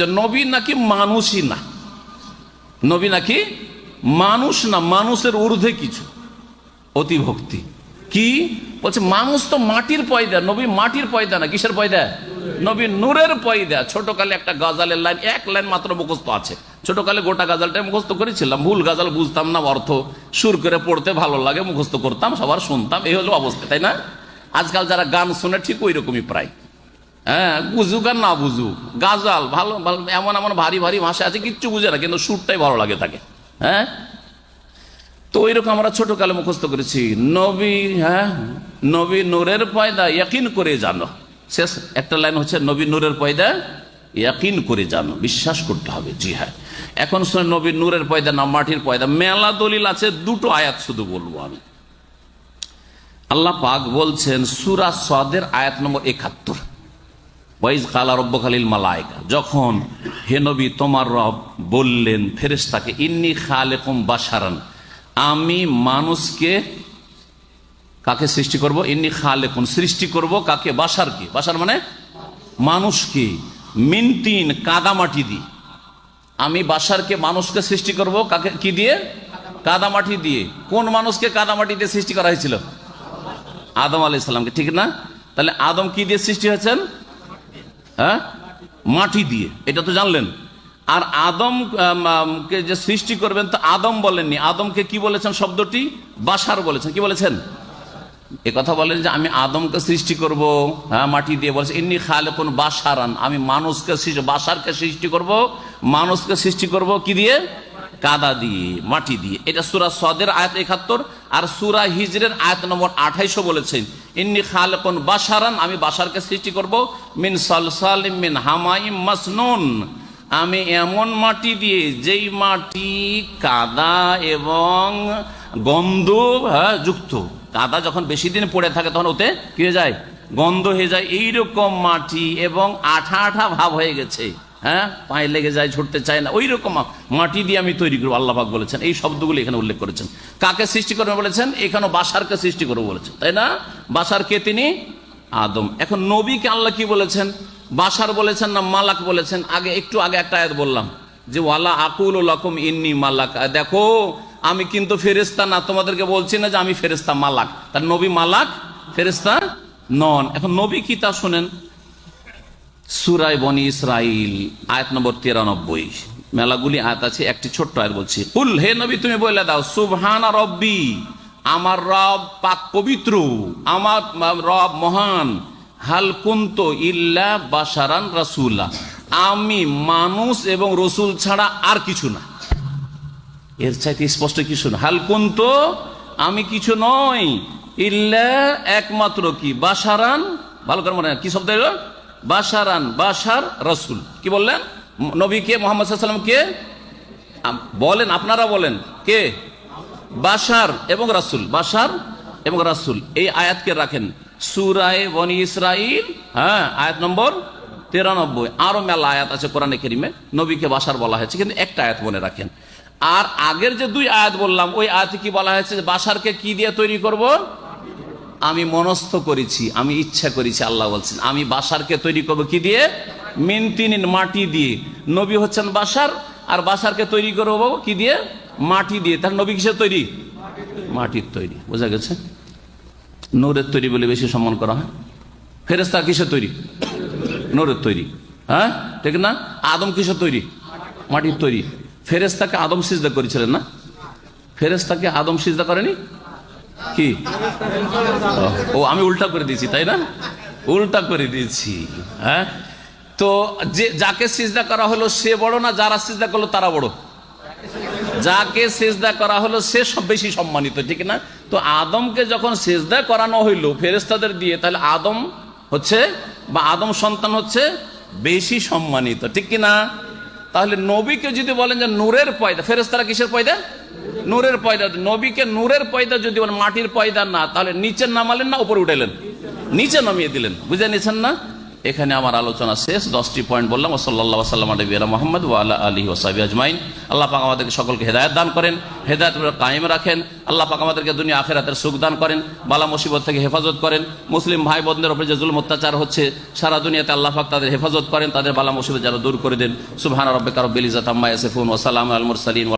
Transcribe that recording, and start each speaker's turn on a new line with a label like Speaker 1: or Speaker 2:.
Speaker 1: যে নবী নাকি মানুষই না, নবী নাকি মানুষ না, মানুষের ঊর্ধ্বে কিছু অতিভক্তি। কি বলছে? মানুষ তো মাটির পয়দা, নবী মাটির পয়দা না, কিসের পয়দা? নবী নূরের পয়দা। ছোটকালে একটা গজালের লাইন, এক লাইন মাত্র মুখস্থ আছে। ছোটকালে গোটা গজালটা মুখস্থ করেছিলাম, ভুল গজাল বুঝতাম না অর্থ, সুর করে পড়তে ভালো লাগে, মুখস্থ করতাম, সবার শুনতাম, এই হলো অবস্থা, তাই না? আজকাল যারা গান শুনে ঠিক ওই রকমই প্রায়, হ্যাঁ, বুঝুক আর না বুঝুক, গাজাল ভালো ভালো এমন এমন ভারী ভারী ভাষা আছে, কিচ্ছু বুঝে না, কিন্তু সুরটাই ভালো লাগে তাকে। হ্যাঁ, তো ওইরকম আমরা ছোটকালে মুখস্থ করেছি নবী, হ্যাঁ, নবী নূরের পয়দা, ইয়াকিন করে জানো। শেষ একটা লাইন হচ্ছে নবী নূরের পয়দা, ইয়াকিন করে জানো, বিশ্বাস করতে হবে। জি হ্যাঁ, এখন শুনে নবী নূরের পয়দা না মাটির পয়দা, মেলা দলিল আছে। দুটো আয়াত শুধু বলবো আমি। আল্লাহ পাক বলছেন সূরা সাদের আয়াত নম্বর ৭১, ওয়াইজ কালা রব্বুকা লিল মালায়েকা, যখন হে নবী তোমার রব বললেন ফেরেশতাকে, ইন্নী খালিকুম বাশারান, আমি মানুষকে, কাকে সৃষ্টি করব? ইন্নী খালিকুন, সৃষ্টি করব কাকে? বাশারকে। বাশার মানে মানুষকে, মিন তিন, কাদামাটি দিয়ে। আমি বাশারকে, মানুষকে সৃষ্টি করব কাকে? কি দিয়ে? কাদামাটি দিয়ে। কোন মানুষকে কাদামাটি দিয়ে সৃষ্টি করা হয়েছিল? আদম আলাইহিস সালামকে, ঠিক না? তাহলে আদম কি দিয়ে সৃষ্টি হয়েছেন? হ্যাঁ, মাটি দিয়ে, এটা তো জানলেন। আর আদমকে যে সৃষ্টি করবেন তো আদম বলেননি, আদমকে কি বলেছেন? শব্দটি বাশার বলেছেন। কি বলেছেন? এ কথা বলেন যে আমি আদমকে সৃষ্টি করব, হ্যাঁ, মাটি দিয়ে। বলেছে ইন্নী খালিকুন বাশারান, আমি মানুষকে বাশারকে সৃষ্টি করব, মানুষকে সৃষ্টি করব কি দিয়ে? কাদা দিয়ে, মাটি দিয়ে। এটা সূরা সাদের আয়াত ৭১। আর সূরা হিজরের আয়াত নম্বর ২৮ বলেছেন ইন্নী খালিকুন বাশারান, আমি বাশারকে সৃষ্টি করব মিন সালসালিম মিন হামাইম মাসনুন, আমি এমন মাটি দিয়ে যেই মাটি কাদা এবং গন্ধ, হ্যাঁ, যুক্ত। কাদা যখন বেশি দিন পড়ে থাকে তখন ওতে কি হয়ে যায়? গন্ধ হয়ে যায়। এইরকম মাটি এবং আঠা আঠা ভাব হয়ে গেছে, হ্যাঁ, পায়ে লেগে যায়, ঝরতে চায় না, ওই রকম মাটি দিয়ে আমি তৈরি করবো। আল্লাহ পাক বলেছেন, এই শব্দগুলো এখানে উল্লেখ করেছেন। কাকে সৃষ্টি করবেন বলেছেন? এখানে বাশারকে সৃষ্টি করবো বলেছেন, তাই না? বাশারকে, তিনি আদম। এখন নবীকে আল্লাহ কি বলেছেন? বাশার বলেছেন না মালাক বলেছেন? একটু আগে একটা আয়াত বললাম যে ওয়ালা আকুলু লাকুম ইন্নী মালাক, দেখো আমি কিন্তু ফেরেশতা না, তোমাদেরকে বলছি না যে আমি ফেরেশতা, মালাক। তার নবী মালাক, ফেরেশতা নন। এখন নবী কি তা শুনেন। সূরা বনী ইসরাইল আয়াত নম্বর ৯৩, মেলাগুলি আয়াত আছে, একটি ছোট্ট আয়াত বলছি। কুল, হে নবী তুমি বলে দাও, সুবহানা রব্বি, আমার রব পাক পবিত্র, আমার রব মহান, হাল কুনতু ইল্লা বাশারান রাসূলা, আমি মানুষ এবং রসুল ছাড়া আর কিছু না। এর চাইতে স্পষ্ট কিছু না। হাল কুনতু, আমি কিছু নই, ইল্লা, একমাত্র কি, বাশারান, ভালো করে মনে হয় কি শব্দ এলো? বাশারান, বাশার, রাসূল। কি বললেন? নবীকে, মুহাম্মদ সাল্লাল্লাহু আলাইহি ওয়াসাল্লামকে বলেন, আপনারা বলেন কে? বাশার এবং রাসূল, বাশার এবং রাসূল। এই আয়াতকে রাখেন সূরা বনী ইসরাইল, হ্যাঁ, আয়াত নম্বর ৯৩। আরো মেলা আয়াত আছে কোরআনে কারীমে নবীকে বাশার বলা হয়েছে, কিন্তু একটা আয়াত মনে রাখেন। আর আগের যে দুই আয়াত বললাম, ওই আয়াতে কি বলা হয়েছে? বাশারকে কি দিয়ে তৈরি করব? আমি মনস্থ করেছি, আমি ইচ্ছা করেছি। আল্লাহ বলছেন আমি বাশারকে তৈরি করব কি দিয়ে? মিন তিনিন, মাটি দিয়ে। নবী হচ্ছেন বাশার, আর বাশারকে তৈরি করব কি দিয়ে? মাটি দিয়ে। তার নবী কিসের তৈরি? মাটির তৈরি। বোঝা গেছে? নূরের তৈরি বলে বেশি সম্মান করা হয়। ফেরেশতা কিসের তৈরি? নূরের তৈরি, হ্যাঁ, ঠিক না? আদম কিসের তৈরি? মাটির তৈরি। ফেরেশতাকে আদম সিজদা করেছিলেন না? ফেরেশতাকে আদম সিজদা করেনি কি? ও, আমি উল্টা করে দিয়েছি, তাই না? উল্টা করে দিয়েছি, হ্যাঁ। তো যাকে সিজদা করা হলো সে বড় না যারা সিজদা করলো তারা বড়? যাকে সিজদা করা হলো সে সব বেশি সম্মানিত, ঠিক না? তো আদমকে যখন সিজদা করানো হইলো ফেরেশতাদের দিয়ে, তাহলে আদম হচ্ছে, বা আদম সন্তান হচ্ছে বেশি সম্মানিত, ঠিক কিনা? তাহলে নবীকে যদি বলেন যে নূরের পয়দা, ফেরেশতারা কিসের পয়দা? নূরের পয়দা। নবীকে নূরের পয়দা যদি বলেন, মাটির পয়দা না, তাহলে নিচে নামালেন না উপরে উঠাইলেন? নিচে নামিয়ে দিলেন। বুঝে নিয়েছেন না? এখানে আমার আলোচনা শেষ। 10টি পয়েন্ট বললাম। সাল্লাল্লাহু আলাইহি ওয়াসাল্লাম নবিয়্যিনা মুহাম্মদ ওয়া আলা আলিহি ওয়া সাহবিহি আজমাইন। আল্লাহ পাক আমাদেরকে সকলকে হেদায়েত দান করেন, হেদায়েত কায়েম রাখেন। আল্লাহ পাক আমাদেরকে দুনিয়া আখিরাতের সুখ দান করেন, বালা মুসিবত থেকে হেফাজত করেন। মুসলিম ভাই বোনদের উপরে যে জুলুম অত্যাচার হচ্ছে সারা দুনিয়াতে আল্লাহ পাক তাদের হেফাজত করেন, তাদের বালা মুসিবত যেন দূর করে দেন। সুবহান রাব্বিকা রাব্বিল ইজ্জাতি আম্মা ইয়াসিফুন ওয়া সালামুন আলাল মুরসালিন।